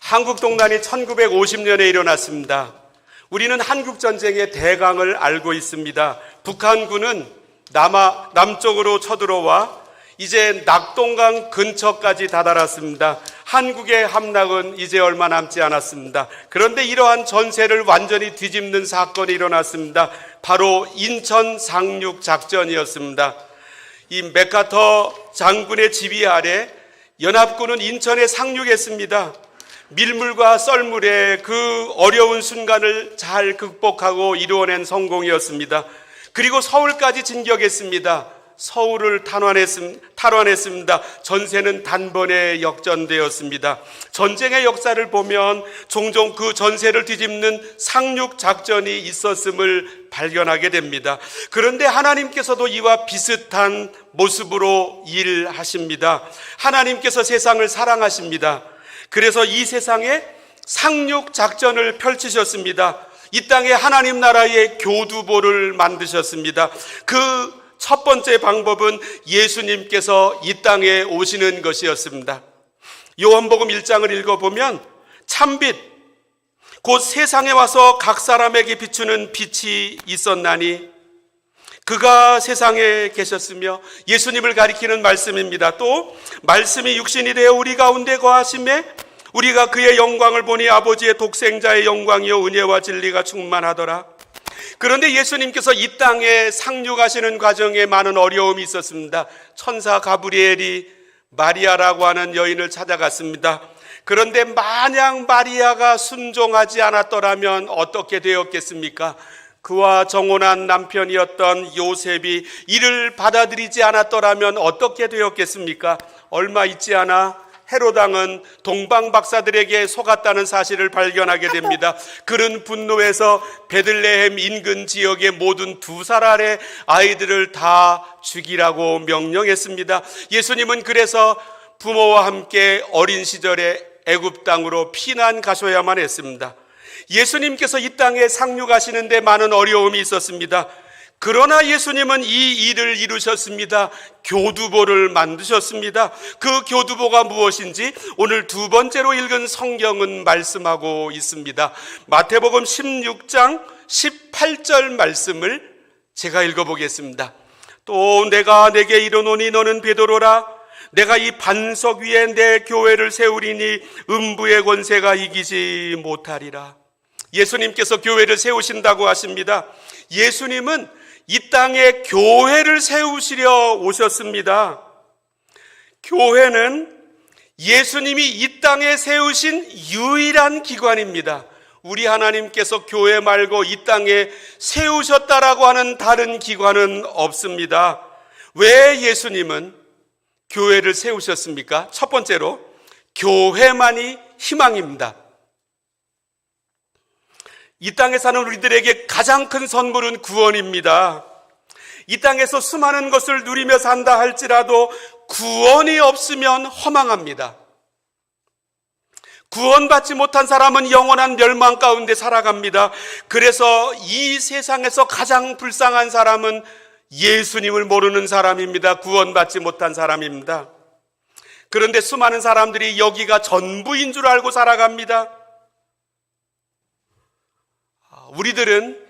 한국동란이 1950년에 일어났습니다. 우리는 한국전쟁의 대강을 알고 있습니다. 북한군은 남쪽으로 쳐들어와 이제 낙동강 근처까지 다다랐습니다. 한국의 함락은 이제 얼마 남지 않았습니다. 그런데 이러한 전세를 완전히 뒤집는 사건이 일어났습니다. 바로 인천 상륙 작전이었습니다. 이 맥카터 장군의 지휘 아래 연합군은 인천에 상륙했습니다. 밀물과 썰물의 그 어려운 순간을 잘 극복하고 이루어낸 성공이었습니다. 그리고 서울까지 진격했습니다. 서울을 탈환했습니다. 전세는 단번에 역전되었습니다. 전쟁의 역사를 보면 종종 그 전세를 뒤집는 상륙 작전이 있었음을 발견하게 됩니다. 그런데 하나님께서도 이와 비슷한 모습으로 일하십니다. 하나님께서 세상을 사랑하십니다. 그래서 이 세상에 상륙 작전을 펼치셨습니다. 이 땅에 하나님 나라의 교두보를 만드셨습니다. 그 첫 번째 방법은 예수님께서 이 땅에 오시는 것이었습니다. 요한복음 1장을 읽어보면 참빛 곧 세상에 와서 각 사람에게 비추는 빛이 있었나니 그가 세상에 계셨으며, 예수님을 가리키는 말씀입니다. 또 말씀이 육신이 되어 우리 가운데 거하심에 우리가 그의 영광을 보니 아버지의 독생자의 영광이요 은혜와 진리가 충만하더라. 그런데 예수님께서 이 땅에 상륙하시는 과정에 많은 어려움이 있었습니다. 천사 가브리엘이 마리아라고 하는 여인을 찾아갔습니다. 그런데 만약 마리아가 순종하지 않았더라면 어떻게 되었겠습니까? 그와 정혼한 남편이었던 요셉이 이를 받아들이지 않았더라면 어떻게 되었겠습니까? 얼마 있지 않아 헤롯 왕은 동방 박사들에게 속았다는 사실을 발견하게 됩니다. 그는 분노해서 베들레헴 인근 지역의 모든 2살 아래 아이들을 다 죽이라고 명령했습니다. 예수님은 그래서 부모와 함께 어린 시절에 애굽 땅으로 피난 가셔야만 했습니다. 예수님께서 이 땅에 상륙하시는데 많은 어려움이 있었습니다. 그러나 예수님은 이 일을 이루셨습니다. 교두보를 만드셨습니다. 그 교두보가 무엇인지 오늘 두 번째로 읽은 성경은 말씀하고 있습니다. 마태복음 16장 18절 말씀을 제가 읽어보겠습니다. 또 내가 내게 이르노니 너는 베드로라. 내가 이 반석 위에 내 교회를 세우리니 음부의 권세가 이기지 못하리라. 예수님께서 교회를 세우신다고 하십니다. 예수님은 이 땅에 교회를 세우시려 오셨습니다. 교회는 예수님이 이 땅에 세우신 유일한 기관입니다. 우리 하나님께서 교회 말고 이 땅에 세우셨다라고 하는 다른 기관은 없습니다. 왜 예수님은 교회를 세우셨습니까? 첫 번째로 교회만이 희망입니다. 이 땅에 사는 우리들에게 가장 큰 선물은 구원입니다. 이 땅에서 수많은 것을 누리며 산다 할지라도 구원이 없으면 허망합니다. 구원받지 못한 사람은 영원한 멸망 가운데 살아갑니다. 그래서 이 세상에서 가장 불쌍한 사람은 예수님을 모르는 사람입니다. 구원받지 못한 사람입니다. 그런데 수많은 사람들이 여기가 전부인 줄 알고 살아갑니다. 우리들은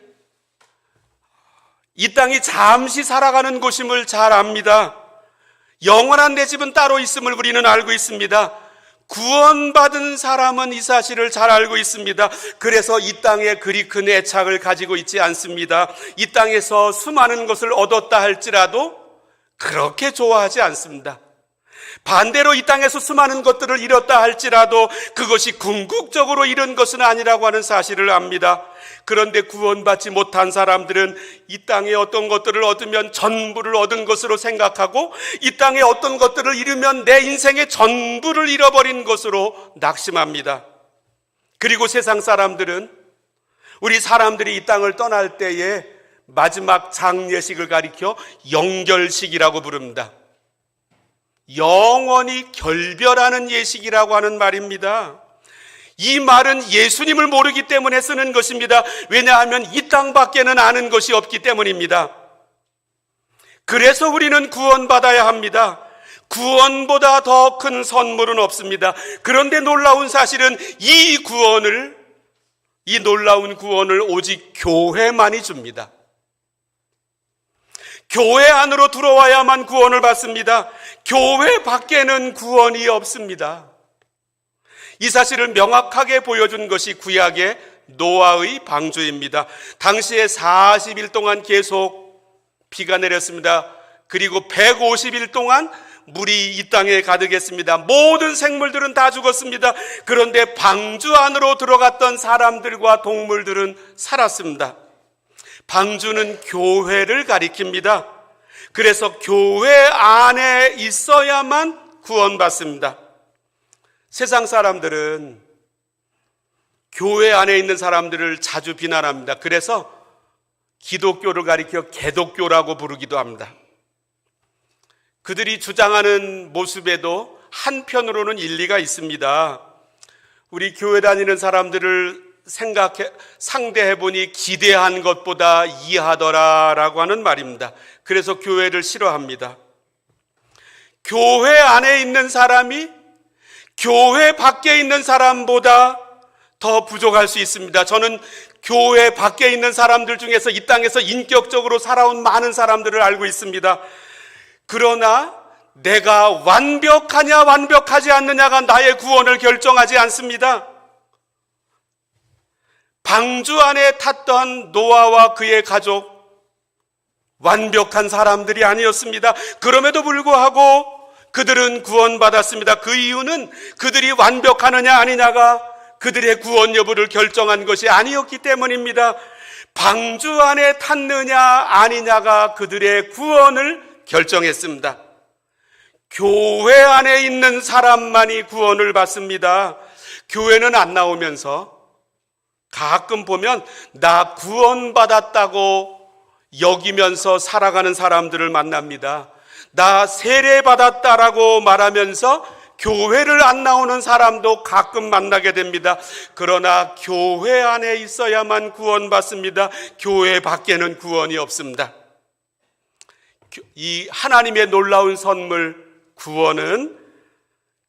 이 땅이 잠시 살아가는 곳임을 잘 압니다. 영원한 내 집은 따로 있음을 우리는 알고 있습니다. 구원받은 사람은 이 사실을 잘 알고 있습니다. 그래서 이 땅에 그리 큰 애착을 가지고 있지 않습니다. 이 땅에서 수많은 것을 얻었다 할지라도 그렇게 좋아하지 않습니다. 반대로 이 땅에서 수많은 것들을 잃었다 할지라도 그것이 궁극적으로 잃은 것은 아니라고 하는 사실을 압니다. 그런데 구원받지 못한 사람들은 이 땅에 어떤 것들을 얻으면 전부를 얻은 것으로 생각하고 이 땅에 어떤 것들을 잃으면 내 인생의 전부를 잃어버린 것으로 낙심합니다. 그리고 세상 사람들은 우리 사람들이 이 땅을 떠날 때에 마지막 장례식을 가리켜 영결식이라고 부릅니다. 영원히 결별하는 예식이라고 하는 말입니다. 이 말은 예수님을 모르기 때문에 쓰는 것입니다. 왜냐하면 이 땅밖에는 아는 것이 없기 때문입니다. 그래서 우리는 구원받아야 합니다. 구원보다 더 큰 선물은 없습니다. 그런데 놀라운 사실은 이 놀라운 구원을 오직 교회만이 줍니다. 교회 안으로 들어와야만 구원을 받습니다. 교회 밖에는 구원이 없습니다. 이 사실을 명확하게 보여준 것이 구약의 노아의 방주입니다. 당시에 40일 동안 계속 비가 내렸습니다. 그리고 150일 동안 물이 이 땅에 가득했습니다. 모든 생물들은 다 죽었습니다. 그런데 방주 안으로 들어갔던 사람들과 동물들은 살았습니다. 방주는 교회를 가리킵니다. 그래서 교회 안에 있어야만 구원받습니다. 세상 사람들은 교회 안에 있는 사람들을 자주 비난합니다. 그래서 기독교를 가리켜 개독교라고 부르기도 합니다. 그들이 주장하는 모습에도 한편으로는 일리가 있습니다. 우리 교회 다니는 사람들을 상대해보니 기대한 것보다 이하더라라고 하는 말입니다. 그래서 교회를 싫어합니다. 교회 안에 있는 사람이 교회 밖에 있는 사람보다 더 부족할 수 있습니다. 저는 교회 밖에 있는 사람들 중에서 이 땅에서 인격적으로 살아온 많은 사람들을 알고 있습니다. 그러나 내가 완벽하냐 완벽하지 않느냐가 나의 구원을 결정하지 않습니다. 방주 안에 탔던 노아와 그의 가족, 완벽한 사람들이 아니었습니다. 그럼에도 불구하고 그들은 구원받았습니다. 그 이유는 그들이 완벽하느냐 아니냐가 그들의 구원 여부를 결정한 것이 아니었기 때문입니다. 방주 안에 탔느냐 아니냐가 그들의 구원을 결정했습니다. 교회 안에 있는 사람만이 구원을 받습니다. 교회는 안 나오면서 가끔 보면 나 구원받았다고 여기면서 살아가는 사람들을 만납니다. 나 세례받았다라고 말하면서 교회를 안 나오는 사람도 가끔 만나게 됩니다. 그러나 교회 안에 있어야만 구원받습니다. 교회 밖에는 구원이 없습니다. 이 하나님의 놀라운 선물 구원은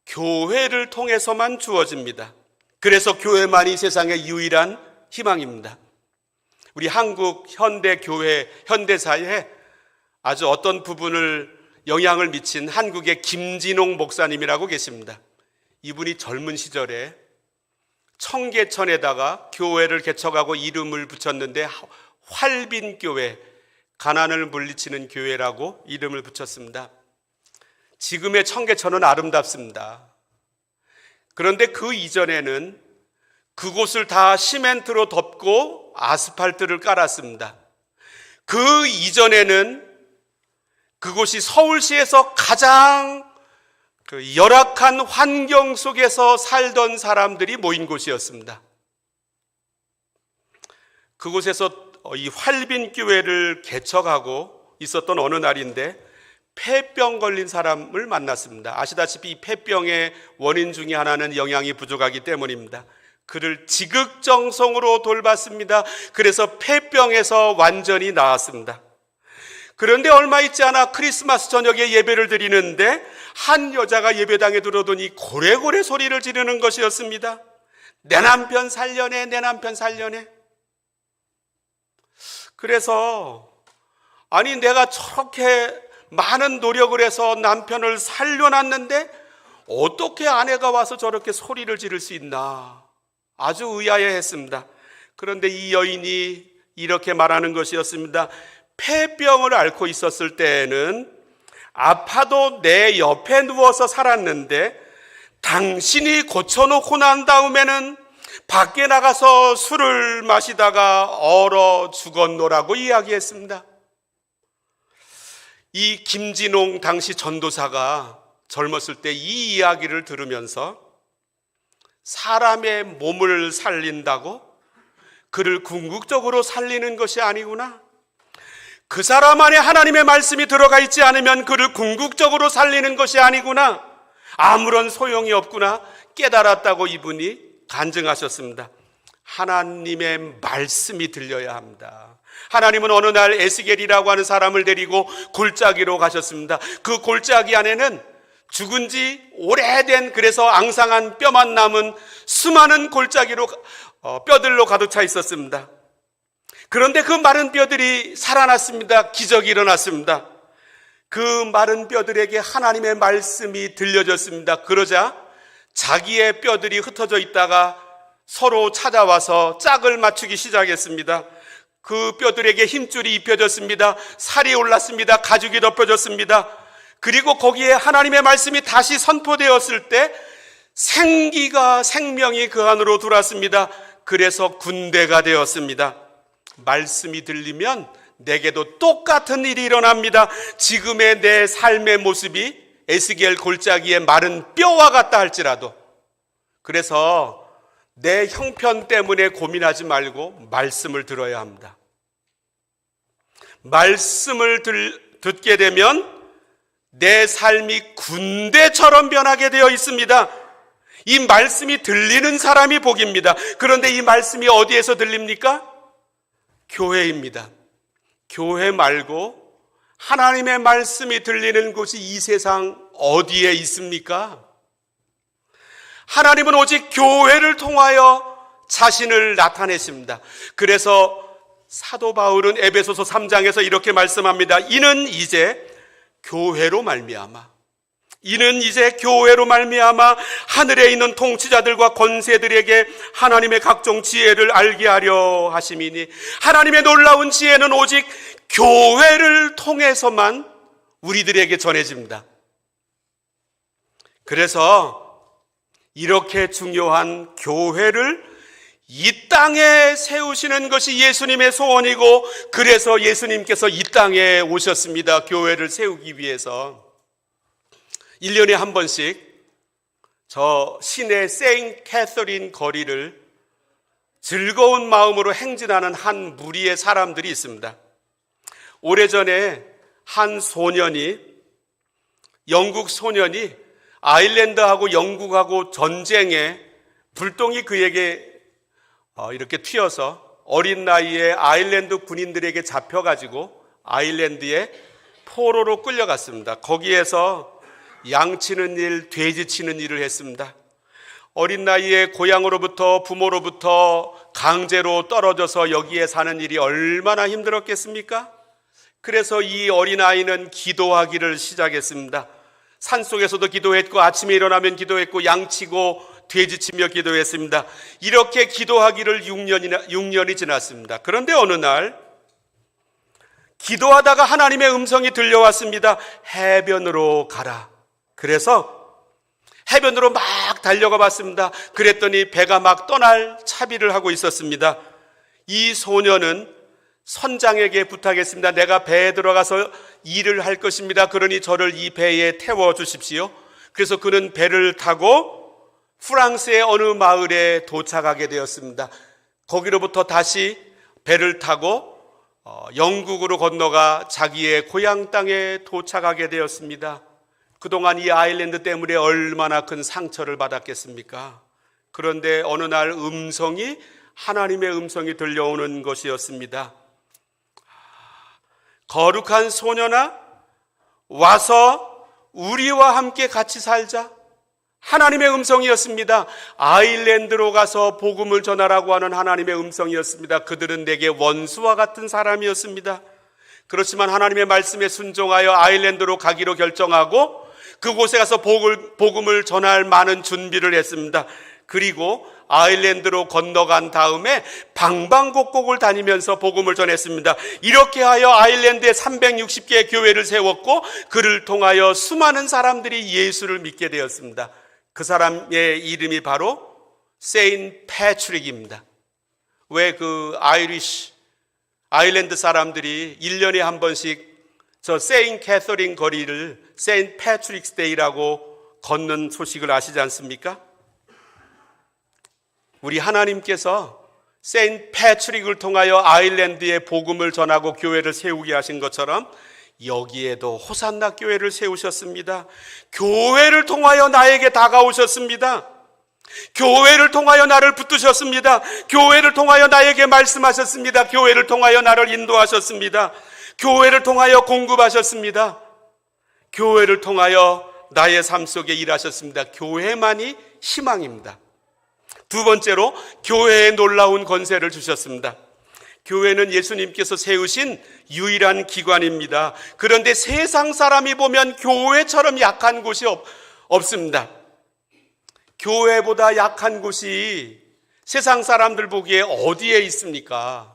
교회를 통해서만 주어집니다. 그래서 교회만이 세상의 유일한 희망입니다. 우리 한국 현대교회, 현대사에 아주 어떤 부분을 영향을 미친 한국의 김진홍 목사님이라고 계십니다. 이분이 젊은 시절에 청계천에다가 교회를 개척하고 이름을 붙였는데 활빈교회, 가난을 물리치는 교회라고 이름을 붙였습니다. 지금의 청계천은 아름답습니다. 그런데 그 이전에는 그곳을 다 시멘트로 덮고 아스팔트를 깔았습니다. 그 이전에는 그곳이 서울시에서 가장 열악한 환경 속에서 살던 사람들이 모인 곳이었습니다. 그곳에서 이 활빈교회를 개척하고 있었던 어느 날인데 폐병 걸린 사람을 만났습니다. 아시다시피 이 폐병의 원인 중에 하나는 영양이 부족하기 때문입니다. 그를 지극정성으로 돌봤습니다. 그래서 폐병에서 완전히 나았습니다. 그런데 얼마 있지 않아 크리스마스 저녁에 예배를 드리는데 한 여자가 예배당에 들어오더니 고래고래 소리를 지르는 것이었습니다. 내 남편 살려내, 내 남편 살려내. 그래서 아니 내가 저렇게 많은 노력을 해서 남편을 살려놨는데 어떻게 아내가 와서 저렇게 소리를 지를 수 있나 아주 의아해했습니다. 그런데 이 여인이 이렇게 말하는 것이었습니다. 폐병을 앓고 있었을 때에는 아파도 내 옆에 누워서 살았는데 당신이 고쳐놓고 난 다음에는 밖에 나가서 술을 마시다가 얼어 죽었노라고 이야기했습니다. 이 김진홍 당시 전도사가 젊었을 때 이 이야기를 들으면서 사람의 몸을 살린다고 그를 궁극적으로 살리는 것이 아니구나. 그 사람 안에 하나님의 말씀이 들어가 있지 않으면 그를 궁극적으로 살리는 것이 아니구나. 아무런 소용이 없구나 깨달았다고 이분이 간증하셨습니다. 하나님의 말씀이 들려야 합니다. 하나님은 어느 날 에스겔이라고 하는 사람을 데리고 골짜기로 가셨습니다. 그 골짜기 안에는 죽은 지 오래된, 그래서 앙상한 뼈만 남은 수많은 골짜기로 뼈들로 가득 차 있었습니다. 그런데 그 마른 뼈들이 살아났습니다. 기적이 일어났습니다. 그 마른 뼈들에게 하나님의 말씀이 들려졌습니다. 그러자 자기의 뼈들이 흩어져 있다가 서로 찾아와서 짝을 맞추기 시작했습니다. 그 뼈들에게 힘줄이 입혀졌습니다. 살이 올랐습니다. 가죽이 덮여졌습니다. 그리고 거기에 하나님의 말씀이 다시 선포되었을 때 생기가, 생명이 그 안으로 들어왔습니다. 그래서 군대가 되었습니다. 말씀이 들리면 내게도 똑같은 일이 일어납니다. 지금의 내 삶의 모습이 에스겔 골짜기의 마른 뼈와 같다 할지라도, 그래서 내 형편 때문에 고민하지 말고 말씀을 들어야 합니다. 말씀을 듣게 되면 내 삶이 군대처럼 변하게 되어 있습니다. 이 말씀이 들리는 사람이 복입니다. 그런데 이 말씀이 어디에서 들립니까? 교회입니다. 교회 말고 하나님의 말씀이 들리는 곳이 이 세상 어디에 있습니까? 하나님은 오직 교회를 통하여 자신을 나타내십니다. 그래서 사도 바울은 에베소서 3장에서 이렇게 말씀합니다. 이는 이제 교회로 말미암아 하늘에 있는 통치자들과 권세들에게 하나님의 각종 지혜를 알게 하려 하심이니, 하나님의 놀라운 지혜는 오직 교회를 통해서만 우리들에게 전해집니다. 그래서 이렇게 중요한 교회를 이 땅에 세우시는 것이 예수님의 소원이고, 그래서 예수님께서 이 땅에 오셨습니다. 교회를 세우기 위해서. 1년에 한 번씩 저 시내 세인트 캐서린 거리를 즐거운 마음으로 행진하는 한 무리의 사람들이 있습니다. 오래전에 한 영국 소년이 아일랜드하고 영국하고 전쟁에 불똥이 그에게 이렇게 튀어서 어린 나이에 아일랜드 군인들에게 잡혀가지고 아일랜드에 포로로 끌려갔습니다. 거기에서 양치는 일, 돼지 치는 일을 했습니다. 어린 나이에 고향으로부터, 부모로부터 강제로 떨어져서 여기에 사는 일이 얼마나 힘들었겠습니까? 그래서 이 어린아이는 기도하기를 시작했습니다. 산속에서도 기도했고, 아침에 일어나면 기도했고, 양치고 돼지치며 기도했습니다. 이렇게 기도하기를 6년이 지났습니다. 그런데 어느 날 기도하다가 하나님의 음성이 들려왔습니다. 해변으로 가라. 그래서 해변으로 막 달려가 봤습니다. 그랬더니 배가 막 떠날 차비를 하고 있었습니다. 이 소년은 선장에게 부탁했습니다. 내가 배에 들어가서 일을 할 것입니다. 그러니 저를 이 배에 태워 주십시오. 그래서 그는 배를 타고 프랑스의 어느 마을에 도착하게 되었습니다. 거기로부터 다시 배를 타고 영국으로 건너가 자기의 고향 땅에 도착하게 되었습니다. 그동안 이 아일랜드 때문에 얼마나 큰 상처를 받았겠습니까? 그런데 어느 날 하나님의 음성이 들려오는 것이었습니다. 거룩한 소년아, 와서 우리와 함께 같이 살자. 하나님의 음성이었습니다. 아일랜드로 가서 복음을 전하라고 하는 하나님의 음성이었습니다. 그들은 내게 원수와 같은 사람이었습니다. 그렇지만 하나님의 말씀에 순종하여 아일랜드로 가기로 결정하고 그곳에 가서 복음을 전할 많은 준비를 했습니다. 그리고 아일랜드로 건너간 다음에 방방곡곡을 다니면서 복음을 전했습니다. 이렇게 하여 아일랜드에 360개의 교회를 세웠고, 그를 통하여 수많은 사람들이 예수를 믿게 되었습니다. 그 사람의 이름이 바로 세인트 패트릭입니다. 왜 그 아일랜드 사람들이 1년에 한 번씩 저 세인트 캐서린 거리를 세인트 패트릭스 데이라고 걷는 소식을 아시지 않습니까? 우리 하나님께서 세인트 패트릭을 통하여 아일랜드에 복음을 전하고 교회를 세우게 하신 것처럼 여기에도 호산나 교회를 세우셨습니다. 교회를 통하여 나에게 다가오셨습니다. 교회를 통하여 나를 붙드셨습니다. 교회를 통하여 나에게 말씀하셨습니다. 교회를 통하여 나를 인도하셨습니다. 교회를 통하여 공급하셨습니다. 교회를 통하여 나의 삶 속에 일하셨습니다. 교회만이 희망입니다. 두 번째로 교회에 놀라운 권세를 주셨습니다. 교회는 예수님께서 세우신 유일한 기관입니다. 그런데 세상 사람이 보면 교회처럼 약한 곳이 없습니다. 교회보다 약한 곳이 세상 사람들 보기에 어디에 있습니까?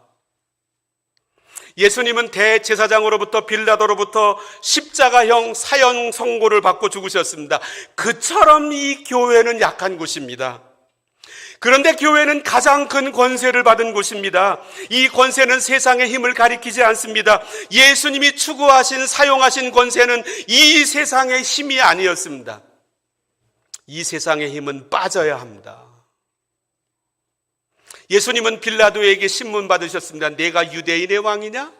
예수님은 대제사장으로부터 빌라도로부터 십자가형 사형 선고를 받고 죽으셨습니다. 그처럼 이 교회는 약한 곳입니다. 그런데 교회는 가장 큰 권세를 받은 곳입니다. 이 권세는 세상의 힘을 가리키지 않습니다. 예수님이 추구하신 사용하신 권세는 이 세상의 힘이 아니었습니다. 이 세상의 힘은 빠져야 합니다. 예수님은 빌라도에게 신문 받으셨습니다. 내가 유대인의 왕이냐?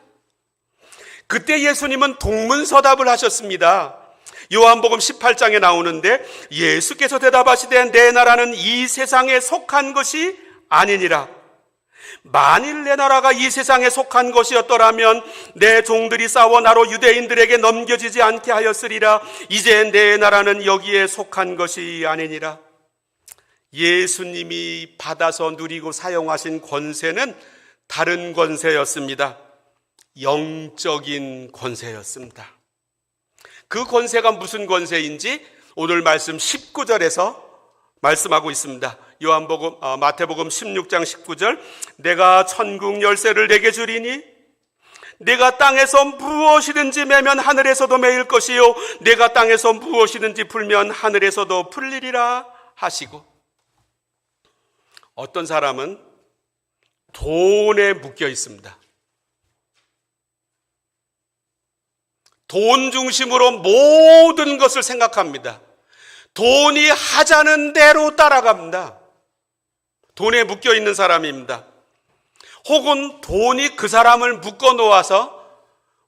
그때 예수님은 동문서답을 하셨습니다. 요한복음 18장에 나오는데 예수께서 대답하시되 내 나라는 이 세상에 속한 것이 아니니라. 만일 내 나라가 이 세상에 속한 것이었더라면 내 종들이 싸워 나로 유대인들에게 넘겨지지 않게 하였으리라. 이제 내 나라는 여기에 속한 것이 아니니라. 예수님이 받아서 누리고 사용하신 권세는 다른 권세였습니다. 영적인 권세였습니다. 그 권세가 무슨 권세인지 오늘 말씀 19절에서 말씀하고 있습니다. 마태복음 16장 19절, 내가 천국 열쇠를 내게 주리니 내가 땅에서 무엇이든지 매면 하늘에서도 매일 것이요 내가 땅에서 무엇이든지 풀면 하늘에서도 풀리리라 하시고, 어떤 사람은 돈에 묶여 있습니다. 돈 중심으로 모든 것을 생각합니다. 돈이 하자는 대로 따라갑니다. 돈에 묶여 있는 사람입니다. 혹은 돈이 그 사람을 묶어 놓아서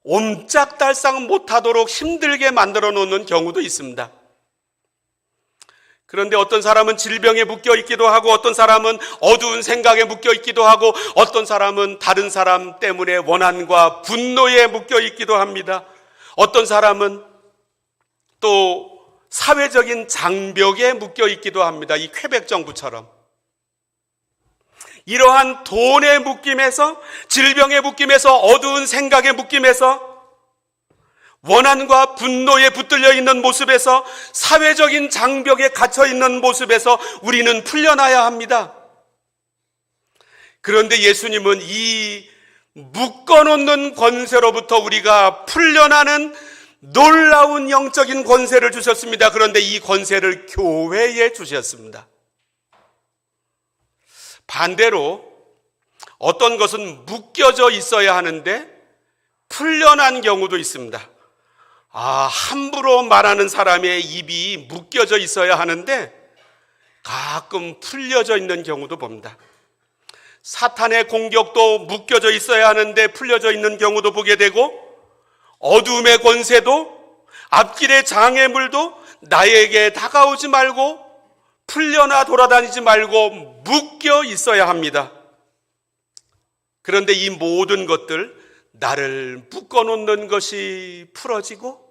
옴짝달싹 못하도록 힘들게 만들어 놓는 경우도 있습니다. 그런데 어떤 사람은 질병에 묶여 있기도 하고, 어떤 사람은 어두운 생각에 묶여 있기도 하고, 어떤 사람은 다른 사람 때문에 원한과 분노에 묶여 있기도 합니다. 어떤 사람은 또 사회적인 장벽에 묶여 있기도 합니다. 이 퀘벡 정부처럼. 이러한 돈의 묶임에서, 질병의 묶임에서, 어두운 생각의 묶임에서, 원한과 분노에 붙들려 있는 모습에서, 사회적인 장벽에 갇혀 있는 모습에서 우리는 풀려나야 합니다. 그런데 예수님은 이 묶어놓는 권세로부터 우리가 풀려나는 놀라운 영적인 권세를 주셨습니다. 그런데 이 권세를 교회에 주셨습니다. 반대로 어떤 것은 묶여져 있어야 하는데 풀려난 경우도 있습니다. 함부로 말하는 사람의 입이 묶여져 있어야 하는데 가끔 풀려져 있는 경우도 봅니다. 사탄의 공격도 묶여져 있어야 하는데 풀려져 있는 경우도 보게 되고, 어둠의 권세도, 앞길의 장애물도 나에게 다가오지 말고 풀려나 돌아다니지 말고 묶여 있어야 합니다. 그런데 이 모든 것들, 나를 묶어놓는 것이 풀어지고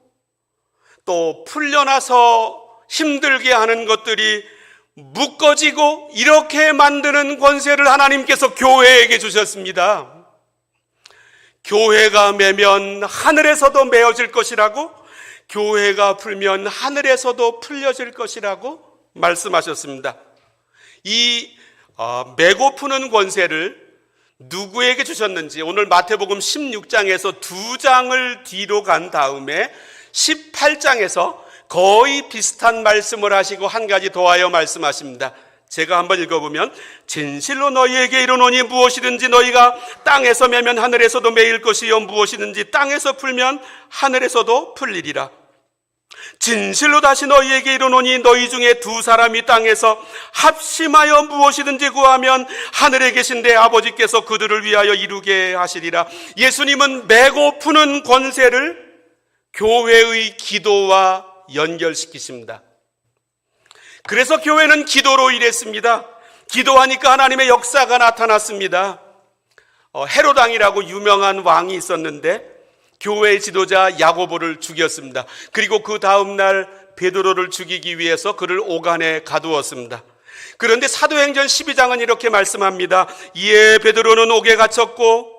또 풀려나서 힘들게 하는 것들이 묶어지고, 이렇게 만드는 권세를 하나님께서 교회에게 주셨습니다. 교회가 매면 하늘에서도 메어질 것이라고, 교회가 풀면 하늘에서도 풀려질 것이라고 말씀하셨습니다. 이 메고 푸는 권세를 누구에게 주셨는지 오늘 마태복음 16장에서 2장을 뒤로 간 다음에 18장에서 거의 비슷한 말씀을 하시고 한 가지 더하여 말씀하십니다. 제가 한번 읽어보면, 진실로 너희에게 이르노니 무엇이든지 너희가 땅에서 매면 하늘에서도 매일 것이요 무엇이든지 땅에서 풀면 하늘에서도 풀리리라. 진실로 다시 너희에게 이르노니 너희 중에 두 사람이 땅에서 합심하여 무엇이든지 구하면 하늘에 계신 내 아버지께서 그들을 위하여 이루게 하시리라. 예수님은 메고 푸는 권세를 교회의 기도와 연결시키십니다. 그래서 교회는 기도로 일했습니다. 기도하니까 하나님의 역사가 나타났습니다. 헤롯 왕이라고 유명한 왕이 있었는데 교회의 지도자 야고보를 죽였습니다. 그리고 그 다음 날 베드로를 죽이기 위해서 그를 오간에 가두었습니다. 그런데 사도행전 12장은 이렇게 말씀합니다. 이에 베드로는 옥에 갇혔고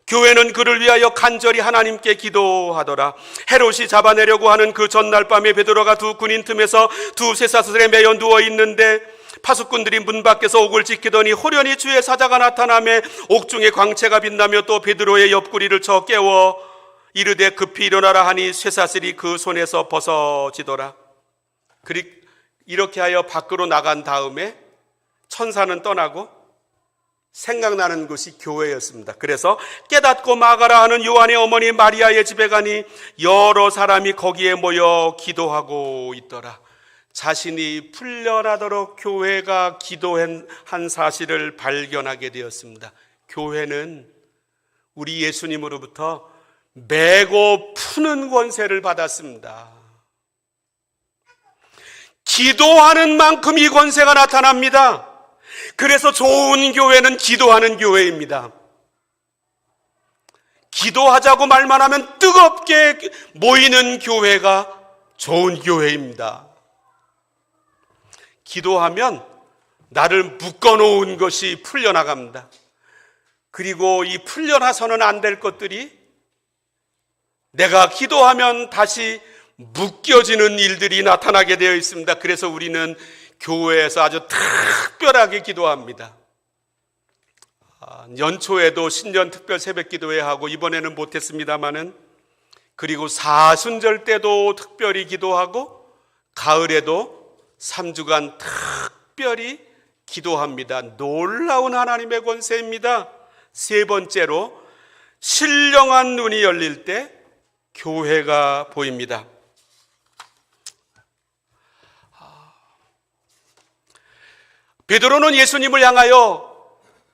교회는 그를 위하여 간절히 하나님께 기도하더라. 헤롯이 잡아내려고 하는 그 전날 밤에 베드로가 두 군인 틈에서 두 쇠사슬에 매여 누워 있는데 파수꾼들이 문 밖에서 옥을 지키더니 호련히 주의 사자가 나타나매 옥중에 광채가 빛나며 또 베드로의 옆구리를 쳐 깨워 이르되 급히 일어나라 하니 쇠사슬이 그 손에서 벗어지더라. 이렇게 하여 밖으로 나간 다음에 천사는 떠나고 생각나는 곳이 교회였습니다. 그래서 깨닫고 마가라 하는 요한의 어머니 마리아의 집에 가니 여러 사람이 거기에 모여 기도하고 있더라. 자신이 풀려나도록 교회가 기도한 사실을 발견하게 되었습니다. 교회는 우리 예수님으로부터 매고 푸는 권세를 받았습니다. 기도하는 만큼 이 권세가 나타납니다. 그래서 좋은 교회는 기도하는 교회입니다. 기도하자고 말만 하면 뜨겁게 모이는 교회가 좋은 교회입니다. 기도하면 나를 묶어놓은 것이 풀려나갑니다. 그리고 이 풀려나서는 안 될 것들이 내가 기도하면 다시 묶여지는 일들이 나타나게 되어 있습니다. 그래서 우리는 교회에서 아주 특별하게 기도합니다. 연초에도 신년 특별 새벽 기도회 하고 이번에는 못했습니다마는, 그리고 사순절 때도 특별히 기도하고 가을에도 3주간 특별히 기도합니다. 놀라운 하나님의 권세입니다. 세 번째로 신령한 눈이 열릴 때 교회가 보입니다. 베드로는 예수님을 향하여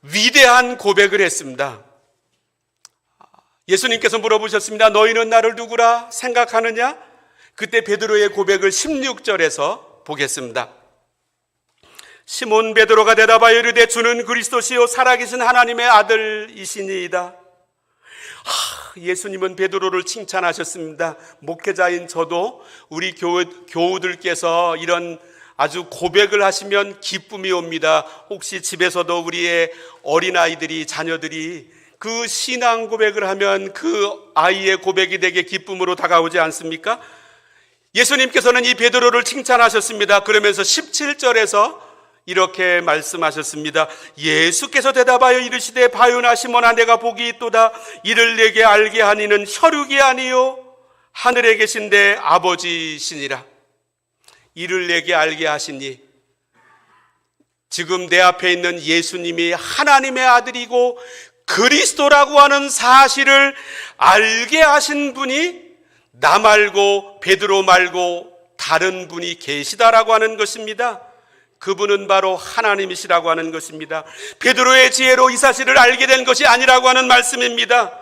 위대한 고백을 했습니다. 예수님께서 물어보셨습니다. 너희는 나를 누구라 생각하느냐? 그때 베드로의 고백을 16절에서 보겠습니다. 시몬 베드로가 대답하여 이르되 주는 그리스도시요 살아계신 하나님의 아들이시니이다. 예수님은 베드로를 칭찬하셨습니다. 목회자인 저도 우리 교우들께서 이런 아주 고백을 하시면 기쁨이 옵니다. 혹시 집에서도 우리의 어린아이들이, 자녀들이 그 신앙 고백을 하면 그 아이의 고백이 되게 기쁨으로 다가오지 않습니까? 예수님께서는 이 베드로를 칭찬하셨습니다. 그러면서 17절에서 이렇게 말씀하셨습니다. 예수께서 대답하여 이르시되 바요나 시몬아 내가 복이 있도다. 이를 내게 알게 하니는 혈육이 아니요 하늘에 계신 내 아버지시니라. 이를 내게 알게 하시니, 지금 내 앞에 있는 예수님이 하나님의 아들이고 그리스도라고 하는 사실을 알게 하신 분이 나 말고 베드로 말고 다른 분이 계시다라고 하는 것입니다. 그분은 바로 하나님이시라고 하는 것입니다. 베드로의 지혜로 이 사실을 알게 된 것이 아니라고 하는 말씀입니다.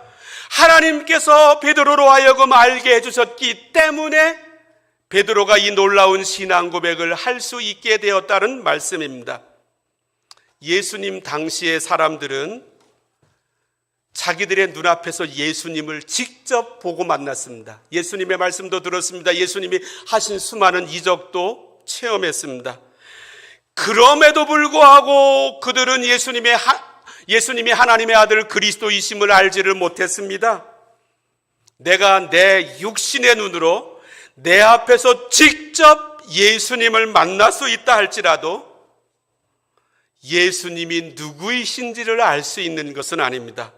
하나님께서 베드로로 하여금 알게 해주셨기 때문에 베드로가 이 놀라운 신앙 고백을 할 수 있게 되었다는 말씀입니다. 예수님 당시의 사람들은 자기들의 눈앞에서 예수님을 직접 보고 만났습니다. 예수님의 말씀도 들었습니다. 예수님이 하신 수많은 이적도 체험했습니다. 그럼에도 불구하고 그들은 예수님이 하나님의 아들 그리스도이심을 알지를 못했습니다. 내가 내 육신의 눈으로 내 앞에서 직접 예수님을 만날 수 있다 할지라도 예수님이 누구이신지를 알 수 있는 것은 아닙니다.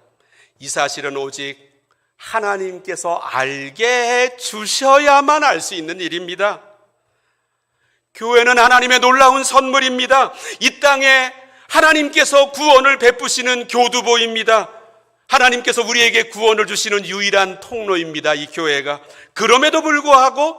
이 사실은 오직 하나님께서 알게 해 주셔야만 알 수 있는 일입니다. 교회는 하나님의 놀라운 선물입니다. 이 땅에 하나님께서 구원을 베푸시는 교두보입니다. 하나님께서 우리에게 구원을 주시는 유일한 통로입니다. 이 교회가. 그럼에도 불구하고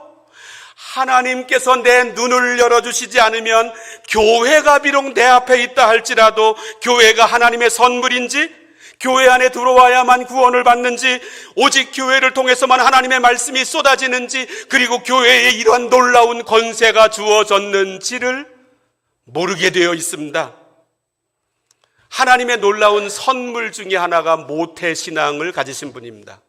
하나님께서 내 눈을 열어주시지 않으면 교회가 비록 내 앞에 있다 할지라도 교회가 하나님의 선물인지, 교회 안에 들어와야만 구원을 받는지, 오직 교회를 통해서만 하나님의 말씀이 쏟아지는지, 그리고 교회에 이러한 놀라운 권세가 주어졌는지를 모르게 되어 있습니다. 하나님의 놀라운 선물 중에 하나가 모태신앙을 가지신 분입니다.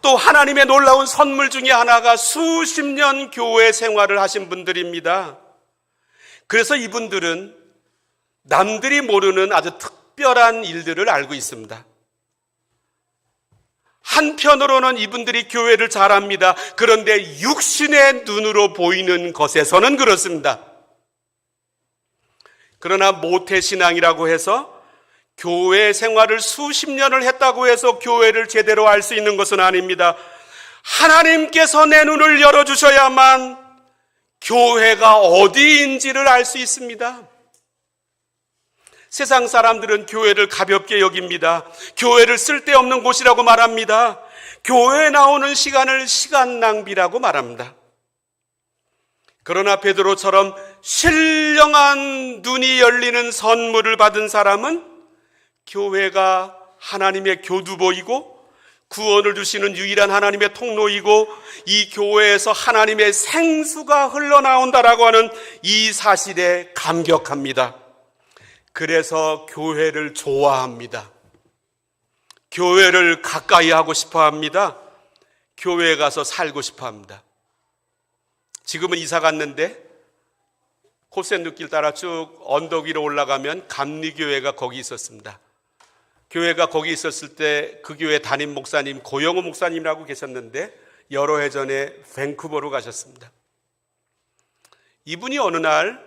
또 하나님의 놀라운 선물 중에 하나가 수십 년 교회 생활을 하신 분들입니다. 그래서 이분들은 남들이 모르는 아주 특별한 일들을 알고 있습니다. 한편으로는 이분들이 교회를 잘 압니다. 그런데 육신의 눈으로 보이는 것에서는 그렇습니다. 그러나 모태신앙이라고 해서 교회 생활을 수십 년을 했다고 해서 교회를 제대로 알 수 있는 것은 아닙니다. 하나님께서 내 눈을 열어주셔야만 교회가 어디인지를 알 수 있습니다. 세상 사람들은 교회를 가볍게 여깁니다. 교회를 쓸데없는 곳이라고 말합니다. 교회에 나오는 시간을 시간 낭비라고 말합니다. 그러나 베드로처럼 신령한 눈이 열리는 선물을 받은 사람은 교회가 하나님의 교두보이고 구원을 주시는 유일한 하나님의 통로이고 이 교회에서 하나님의 생수가 흘러나온다라고 하는 이 사실에 감격합니다. 그래서 교회를 좋아합니다. 교회를 가까이 하고 싶어 합니다. 교회에 가서 살고 싶어 합니다. 지금은 이사 갔는데 코센두길 따라 쭉 언덕 위로 올라가면 감리교회가 거기 있었습니다. 교회가 거기 있었을 때 그 교회 담임 목사님 고영호 목사님이라고 계셨는데 여러 해 전에 밴쿠버로 가셨습니다. 이분이 어느 날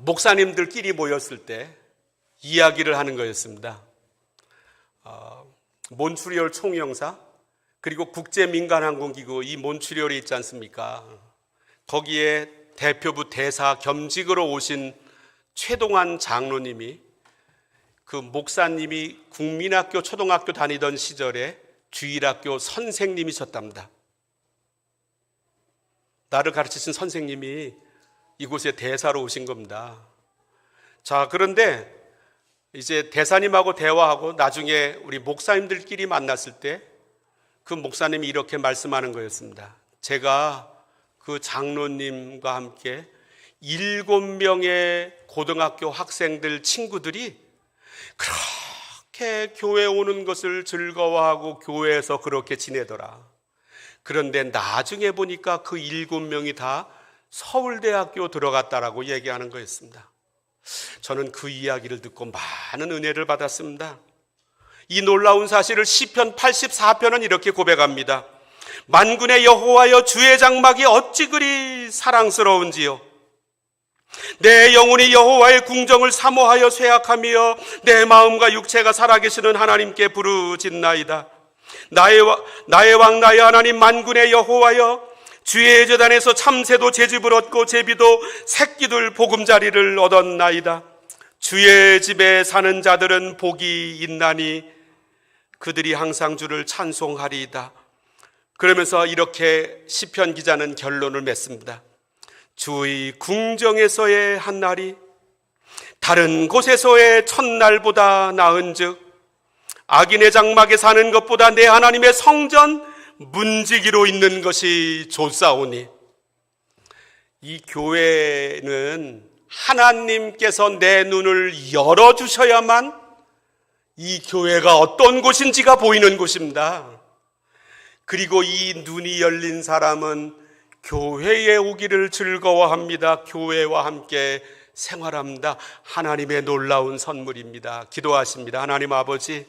목사님들끼리 모였을 때 이야기를 하는 거였습니다. 몬트리올 총영사 그리고 국제민간항공기구 이 몬트리올이 있지 않습니까? 거기에 대표부 대사 겸직으로 오신 최동환 장로님이 그 목사님이 국민학교 초등학교 다니던 시절에 주일학교 선생님이셨답니다. 나를 가르치신 선생님이 이곳에 대사로 오신 겁니다. 자, 그런데 이제 대사님하고 대화하고 나중에 우리 목사님들끼리 만났을 때 그 목사님이 이렇게 말씀하는 거였습니다. 제가 그 장로님과 함께 7명의 고등학교 학생들 친구들이 그렇게 교회 오는 것을 즐거워하고 교회에서 그렇게 지내더라. 그런데 나중에 보니까 그 7명이 다 서울대학교 들어갔다라고 얘기하는 거였습니다. 저는 그 이야기를 듣고 많은 은혜를 받았습니다. 이 놀라운 사실을 시편 84편은 이렇게 고백합니다. 만군의 여호와여 주의 장막이 어찌 그리 사랑스러운지요. 내 영혼이 여호와의 궁정을 사모하여 쇠약하며 내 마음과 육체가 살아계시는 하나님께 부르짖나이다. 나의 왕 나의 하나님 만군의 여호와여 주의 제단에서 참새도 제집을 얻고 제비도 새끼들 보금자리를 얻었나이다. 주의 집에 사는 자들은 복이 있나니 그들이 항상 주를 찬송하리이다. 그러면서 이렇게 시편 기자는 결론을 맺습니다. 주의 궁정에서의 한 날이 다른 곳에서의 첫날보다 나은즉 악인의 장막에 사는 것보다 내 하나님의 성전 문지기로 있는 것이 좋사오니. 이 교회는 하나님께서 내 눈을 열어주셔야만 이 교회가 어떤 곳인지가 보이는 곳입니다. 그리고 이 눈이 열린 사람은 교회에 오기를 즐거워합니다. 교회와 함께 생활합니다. 하나님의 놀라운 선물입니다. 기도하십니다. 하나님 아버지,